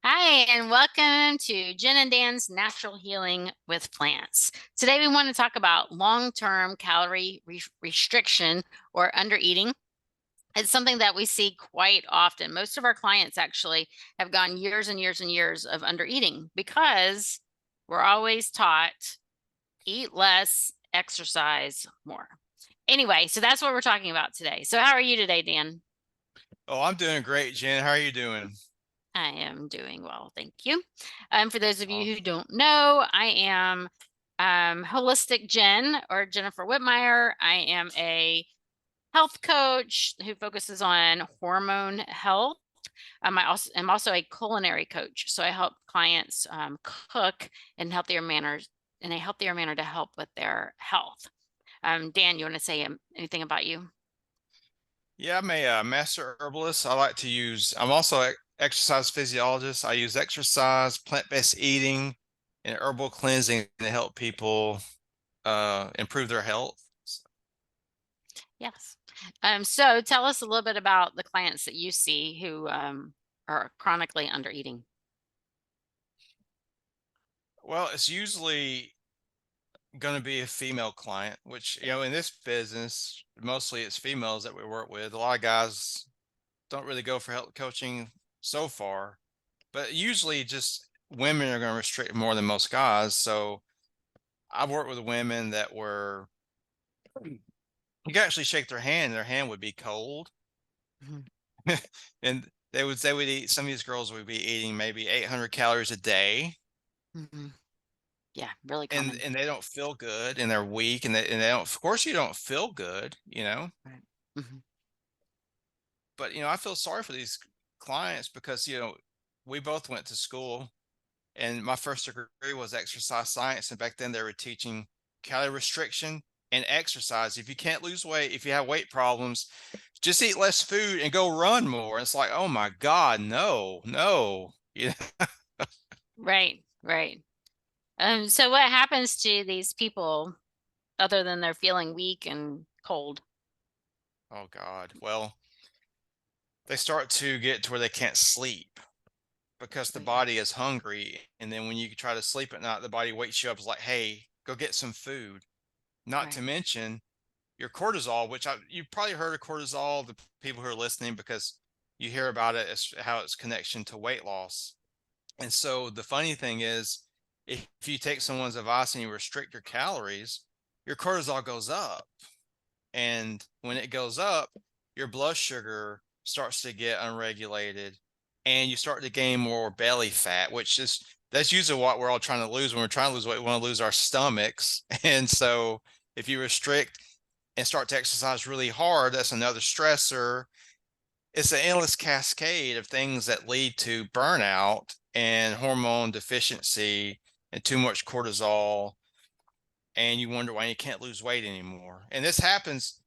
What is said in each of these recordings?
Hi, and welcome to Jen and Dan's Natural Healing with Plants. Today, we want to talk about long-term calorie restriction or undereating. It's something that we see quite often. Most of our clients actually have gone years and years and years of undereating because we're always taught eat less, exercise more. Anyway, so that's what we're talking about today. So how are you today, Dan? Oh, I'm doing great, Jen. How are you doing? I am doing well, thank you. For those of you who Awesome. don't know, I am Holistic Jen or Jennifer Whitmire. I am a health coach who focuses on hormone health. I'm also a culinary coach, so I help clients cook in healthier manners in a healthier manner to help with their health. Dan, you want to say anything about you? Yeah, I'm a master herbalist. I'm also an exercise physiologist. I use exercise, plant-based eating, and herbal cleansing to help people improve their health. Yes. So tell us a little bit about the clients that you see who are chronically under eating. Well, it's usually going to be a female client, which, in this business, mostly it's females that we work with. A lot of guys don't really go for health coaching so far, but usually just women are going to restrict more than most guys. So I've worked with women that were, you could actually shake their hand would be cold. Mhm, And they would eat, some of these girls would be eating maybe 800 calories a day, mhm. Yeah, really and common. and they don't feel good, and they're weak, and they don't, of course you don't feel good. Right. Mhm. But I feel sorry for these clients because we both went to school, and my first degree was exercise science, and back then they were teaching calorie restriction and exercise. If you can't lose weight, if you have weight problems, just eat less food and go run more. It's like, oh my God, no, no. Right, right. So what happens to these people other than they're feeling weak and cold? Oh God. Well, they start to get to where they can't sleep because the Right. body is hungry. And then when you try to sleep at night, the body wakes you up, is like, hey, go get some food. Not to Right. mention your cortisol, which you've probably heard of cortisol, the people who are listening, because you hear about it as how it's connection to weight loss. And so the funny thing is, if you take someone's advice and you restrict your calories, your cortisol goes up. And when it goes up, your blood sugar starts to get unregulated, and you start to gain more belly fat, which is that's usually what we're all trying to lose. When we're trying to lose weight, we want to lose our stomachs. And so if you restrict and start to exercise really hard, that's another stressor. It's an endless cascade of things that lead to burnout and hormone deficiency and too much cortisol, and you wonder why you can't lose weight anymore. And this happens,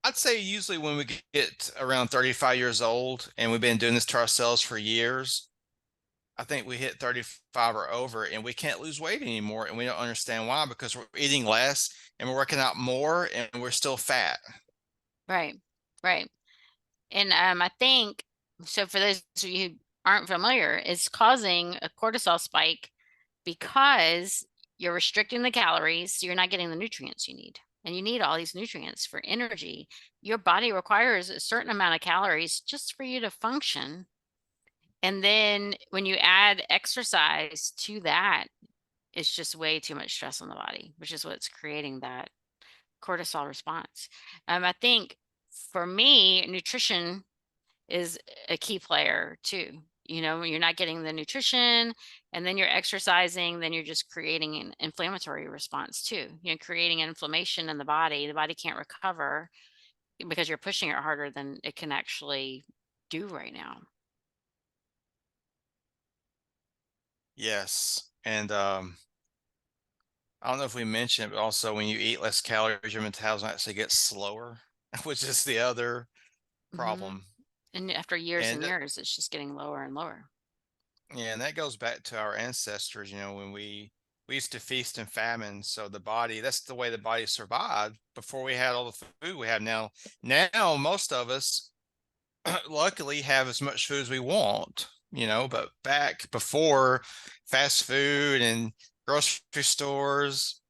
I'd say, usually when we get around 35 years old, and we've been doing this to ourselves for years. I think we hit 35 or over, and we can't lose weight anymore, and we don't understand why, because we're eating less and we're working out more and we're still fat. Right. Right. And I think so for those of you who aren't familiar, it's causing a cortisol spike because you're restricting the calories, so you're not getting the nutrients you need. And you need all these nutrients for energy. Your body requires a certain amount of calories just for you to function. And then when you add exercise to that, it's just way too much stress on the body, which is what's creating that cortisol response. I think for me, nutrition is a key player too. You're not getting the nutrition and then you're exercising, then you're just creating an inflammatory response too. Creating an inflammation in the body. The body can't recover because you're pushing it harder than it can actually do right now. Yes. And I don't know if we mentioned, but also when you eat less calories, your metabolism actually gets slower, which is the other hmm problem. And after years And and years, it's just getting lower and lower. yeah, and that goes back to our ancestors, when we used to feast and famine. So the body, that's the way the body survived before we had all the food we have now. Now most of us luckily have as much food as we want. but back before fast food and grocery stores,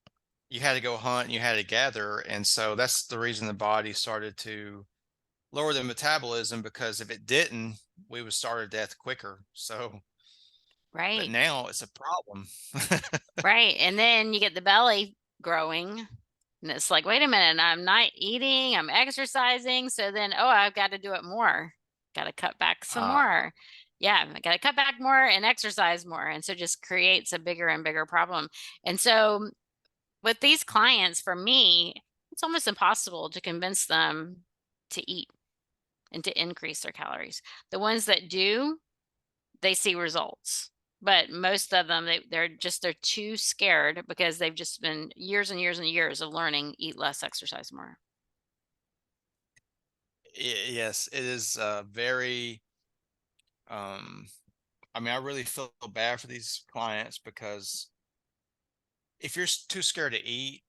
you had to go hunt and you had to gather. And so that's the reason the body started to lower the metabolism, because if it didn't, we would starve to death quicker. So, but Right. now it's a problem. Right. And then you get the belly growing. And it's like, wait a minute, I'm not eating, I'm exercising. So then, oh, I've got to do it more. Got to cut back some Uh, more. Yeah, I got to cut back more and exercise more. And so just creates a bigger and bigger problem. And so with these clients, for me, it's almost impossible to convince them to eat and to increase their calories. The ones that do, they see results. But most of them, they're too scared because they've just been years and years and years of learning eat less, exercise more. yes, it is very, um, I mean, I really feel bad for these clients, because if you're too scared to eat,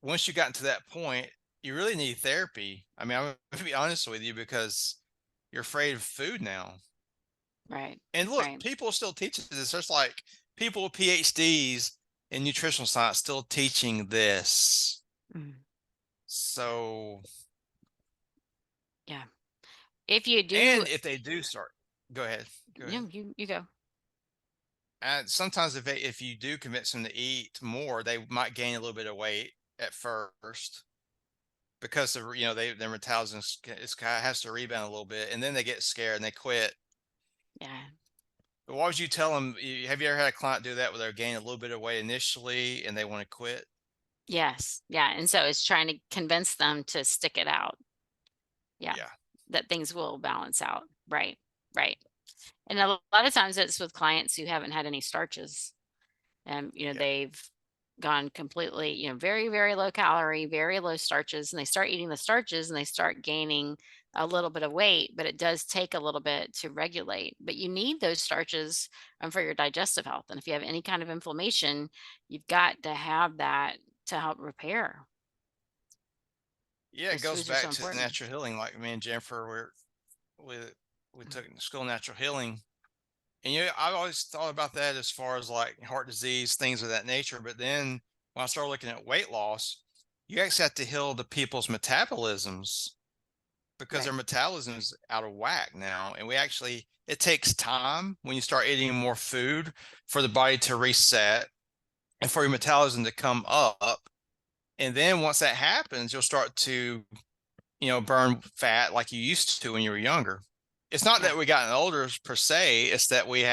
once you gotten to that point, you really need therapy. I mean, I'm going to be honest with you, because you're afraid of food now. Right. And look, Right. people still teach this. There's like people with PhDs in nutritional science still teaching this. Mm. So, Yeah. If you do, and if they do start, go ahead, go ahead. you go. And sometimes if you do convince them to eat more, they might gain a little bit of weight at first, because of, their metabolism has to rebound a little bit, and then they get scared and they quit. Yeah. But why would you tell them? Have you ever had a client do that, where they're gaining a little bit of weight initially and they want to quit? Yes. Yeah. And so it's trying to convince them to stick it out. Yeah. Yeah, That things will balance out. Right. Right. And a lot of times it's with clients who haven't had any starches. And, yeah, they've gone completely, very, very low calorie, very low starches, and they start eating the starches and they start gaining a little bit of weight, but it does take a little bit to regulate. But you need those starches for your digestive health. And if you have any kind of inflammation, you've got to have that to help repair. yeah. It Those goes foods are so back to important. natural healing. Like me and Jennifer, we took school natural healing, and I've always thought about that as far as like heart disease, things of that nature. But then when I started looking at weight loss, you actually have to heal the people's metabolisms, because their Right. metabolism is out of whack now. And it takes time when you start eating more food for the body to reset and for your metabolism to come up. And then once that happens, you'll start to, burn fat like you used to when you were younger. It's not Yeah. that we gotten older per se, it's that we've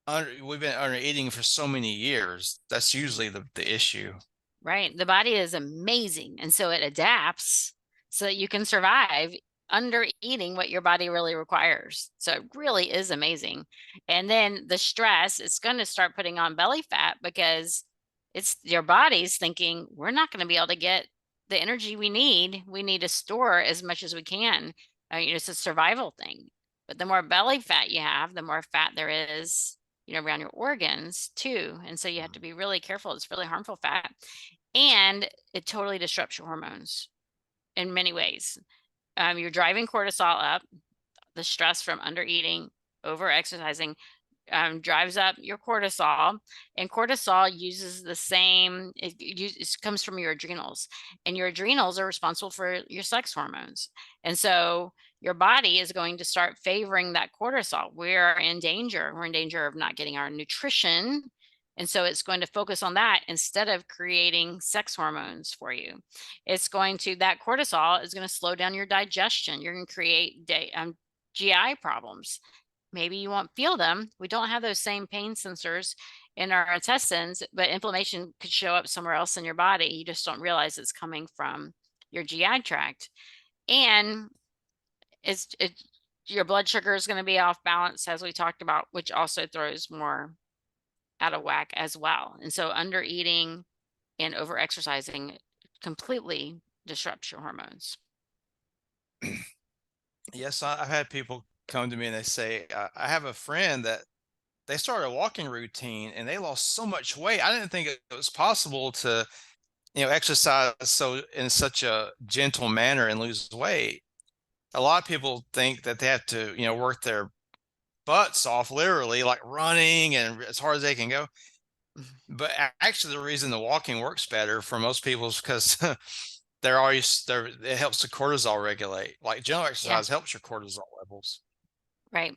been under eating for so many years. That's usually the issue. Right. The body is amazing. And so it adapts so that you can survive under eating what your body really requires. So it really is amazing. And then the stress, it's going to start putting on belly fat because it's your body's thinking, we're not going to be able to get the energy we need. We need to store as much as we can. It's a survival thing. But the more belly fat you have, the more fat there is, around your organs too. And so you have to be really careful. It's really harmful fat. And it totally disrupts your hormones in many ways. You're driving cortisol up, the stress from under eating, over exercising, drives up your cortisol, and cortisol uses the same, it comes from your adrenals, and your adrenals are responsible for your sex hormones. And so your body is going to start favoring that cortisol. We're in danger. We're in danger of not getting our nutrition. And so it's going to focus on that instead of creating sex hormones for you. That cortisol is going to slow down your digestion. You're going to create GI problems. Maybe you won't feel them. We don't have those same pain sensors in our intestines, but inflammation could show up somewhere else in your body. You just don't realize it's coming from your GI tract. And it your blood sugar is going to be off balance, as we talked about, which also throws more out of whack as well. And so under eating and over exercising completely disrupts your hormones. Yes, I've had people come to me and they say, I have a friend that they started a walking routine and they lost so much weight. I didn't think it was possible to, exercise so in such a gentle manner and lose weight. A lot of people think that they have to, work their butts off, literally, like running and as hard as they can go. Mhm. But actually, the reason the walking works better for most people is because they're always there. It helps the cortisol regulate. Like general Yeah, exercise helps your cortisol levels. right.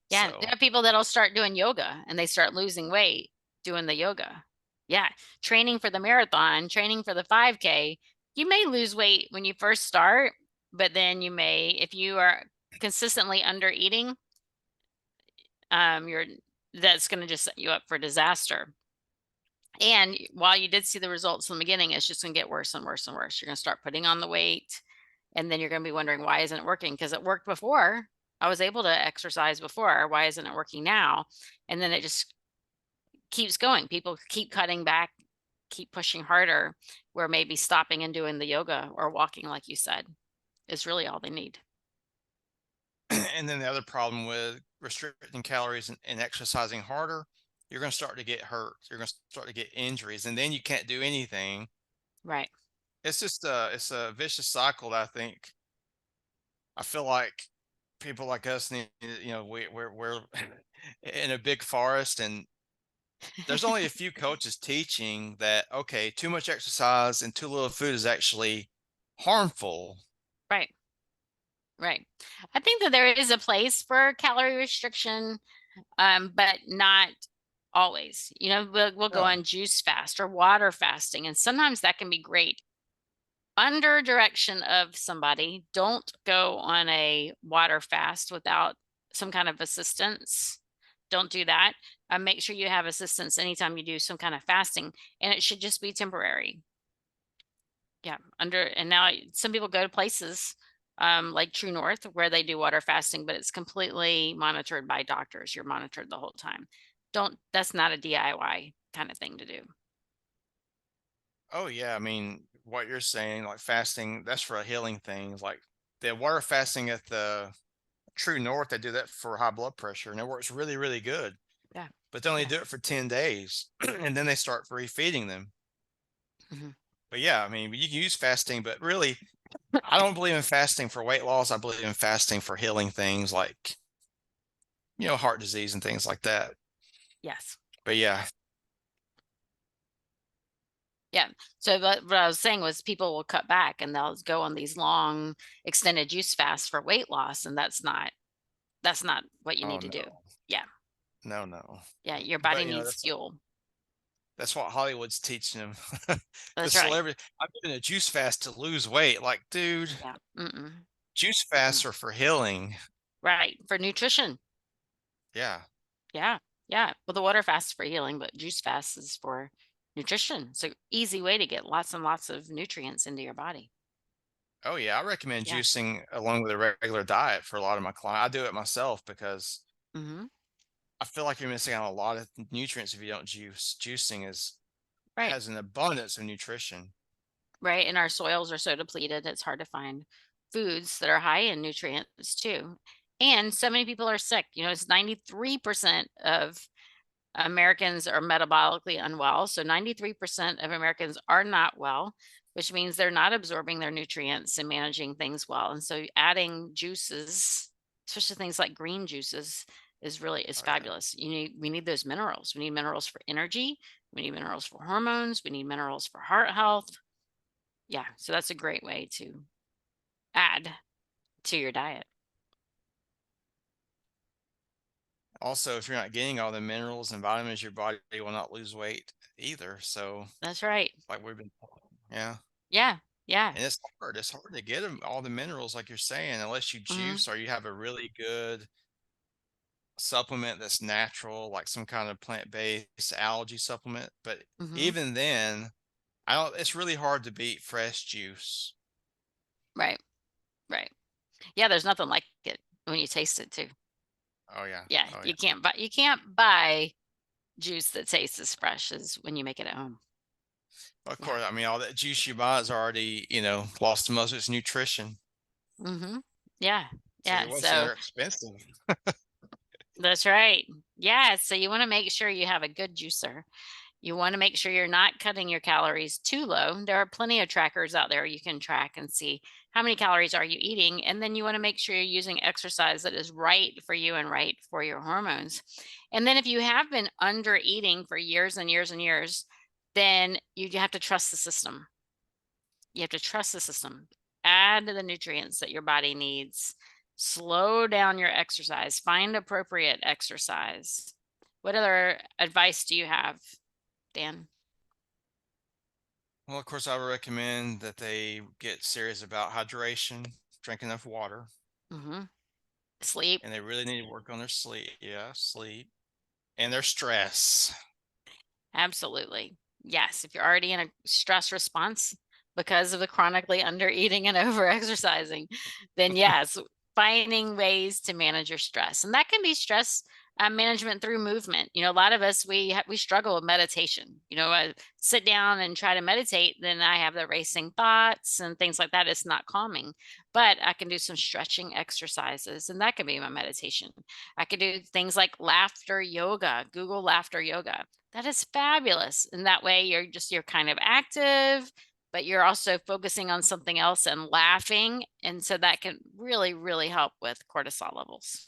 Yeah, there So are people that'll start doing yoga and they start losing weight doing the yoga. Yeah, training for the marathon, training for the 5K. You may lose weight when you first start, but then you may, if you are consistently under eating, you're that's going to just set you up for disaster. And while you did see the results in the beginning, it's just going to get worse and worse and worse. You're going to start putting on the weight, and then you're going to be wondering, why isn't it working? Because it worked before. I was able to exercise before. Why isn't it working now? And then it just keeps going. People keep cutting back, keep pushing harder, where maybe stopping and doing the yoga or walking, like you said, is really all they need. and then the other problem with restricting calories and exercising harder, you're going to start to get hurt. You're going to start to get injuries, and then you can't do anything. Right. It's just it's a vicious cycle that I feel like people like us need, we're in a big forest, and there's only a few coaches teaching that, okay, too much exercise and too little food is actually harmful. Right. Right. I think that there is a place for calorie restriction, but not always. We'll go No. on juice fast or water fasting, and sometimes that can be great under direction of somebody. Don't go on a water fast without some kind of assistance. Don't do that. Make sure you have assistance anytime you do some kind of fasting, and it should just be temporary. Yeah, and now some people go to places like True North where they do water fasting, but it's completely monitored by doctors. You're monitored the whole time. Don't That's not a DIY kind of thing to do. Oh yeah, I mean, what you're saying, like fasting, that's for a healing thing. Like the water fasting at the True North, they do that for high blood pressure, and it works really, really good. Yeah. But they only Yeah. do it for 10 days, and then they start refeeding them. Hmm. But yeah, I mean, you can use fasting, but really, I don't believe in fasting for weight loss. I believe in fasting for healing things like, heart disease and things like that. Yes. But yeah. Yeah. So what I was saying was people will cut back and they'll go on these long extended juice fasts for weight loss, and that's not what you Oh need to do. no. Yeah. No, no. Yeah. Your body But needs fuel. that's what Hollywood's teaching them. The That's right. celebrity, I'm doing a juice fast to lose weight. Like, dude, Yeah. Mm-mm. juice Mm-mm. fasts are for healing. Right. For nutrition. Yeah. Yeah. Yeah. Well, the water fast is for healing, but juice fast is for nutrition. It's an easy way to get lots and lots of nutrients into your body. Oh yeah. I recommend Yeah. juicing along with a regular diet for a lot of my clients. I do it myself because Hmm. I feel like you're missing out on a lot of nutrients if you don't juice. Juicing is Right. has an abundance of nutrition. Right. And our soils are so depleted, it's hard to find foods that are high in nutrients too. And so many people are sick. It's 93% of Americans are metabolically unwell. So 93% of Americans are not well, which means they're not absorbing their nutrients and managing things well. And so adding juices, especially things like green juices, is Oh yeah. fabulous. We need those minerals. We need minerals for energy. We need minerals for hormones. We need minerals for heart health. Yeah. So that's a great way to add to your diet. Also, if you're not getting all the minerals and vitamins, your body will not lose weight either. So, That's right. like yeah. Yeah. Yeah. And it's hard. It's hard to get them all the minerals, like you're saying, unless you Hmm. juice or you have a really good supplement that's natural, like some kind of plant-based algae supplement. But Hmm. even then, I don't. It's really hard to beat fresh juice. Right. Right. Yeah. There's nothing like it when you taste it too. Oh yeah. Yeah, Oh yeah. you can't buy juice that tastes as fresh as when you make it at home. Of Yeah. course, I mean all that juice you buy is already, lost most of its nutrition. Mhm. Yeah. So Yeah, you're wasting so their expensive. that's right. Yeah, so you wanna make sure you have a good juicer. You wanna make sure you're not cutting your calories too low. There are plenty of trackers out there you can track and see how many calories are you eating? And then you want to make sure you're using exercise that is right for you and right for your hormones. And then if you have been under eating for years and years and years, then you have to trust the system. You have to trust the system. Add the nutrients that your body needs. Slow down your exercise. Find appropriate exercise. What other advice do you have, Dan? Well, of course, I would recommend that they get serious about hydration, drink enough water, Mm-hmm. Sleep. and they really need to work on their sleep. Yeah, sleep and their stress. Absolutely. Yes. If you're already in a stress response because of the chronically under eating and over exercising, then yes, finding ways to manage your stress. And that can be stress management through movement. A lot of us, we struggle with meditation. I sit down and try to meditate, then I have the racing thoughts and things like that. It's not calming, but I can do some stretching exercises, and that can be my meditation. I could do things like laughter yoga. Google laughter yoga. That is fabulous. And that way you're kind of active, but you're also focusing on something else and laughing. And so that can really, really help with cortisol levels.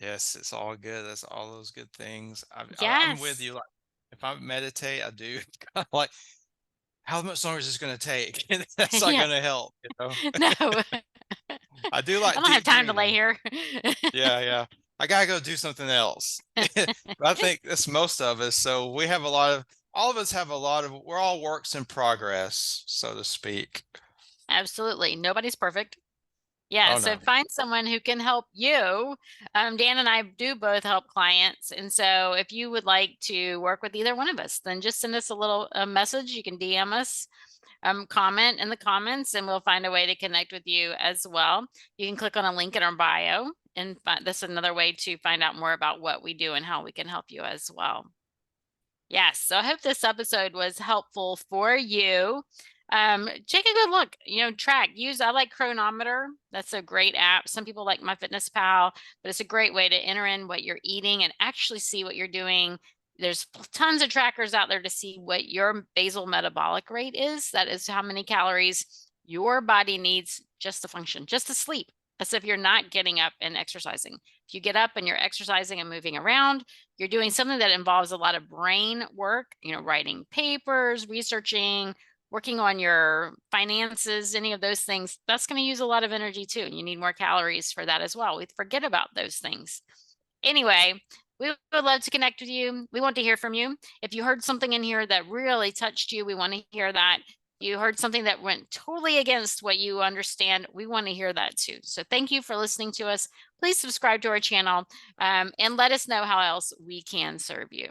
Yes, it's all good. That's all those good things. I'm with Yes. you. Like, if I meditate, I do kind of like, how much longer is this going to take? That's not Yeah. going to help, you know. No. I do I like don't have deep time to lay breathing. here. Yeah, yeah. I gotta go do something else. But I think that's most of us. So we have all of us have we're all works in progress, so to speak. Absolutely. Nobody's perfect. Yeah, Oh so no. find someone who can help you. Dan and I do both help clients. And so if you would like to work with either one of us, then just send us a message. You can DM us, comment in the comments, and we'll find a way to connect with you as well. You can click on a link in our bio, and that's another way to find out more about what we do and how we can help you as well. Yes, so I hope this episode was helpful for you. Take a good look, I like Chronometer. That's a great app. Some people like MyFitnessPal, but it's a great way to enter in what you're eating and actually see what you're doing. There's tons of trackers out there to see what your basal metabolic rate is. That is how many calories your body needs just to function, just to sleep. As if you're not getting up and exercising. If you get up and you're exercising and moving around, you're doing something that involves a lot of brain work, writing papers, researching, working on your finances, any of those things. That's going to use a lot of energy too. And you need more calories for that as well. We forget about those things. Anyway, we would love to connect with you. We want to hear from you. If you heard something in here that really touched you, we want to hear that. You heard something that went totally against what you understand, we want to hear that too. So thank you for listening to us. Please subscribe to our channel and let us know how else we can serve you.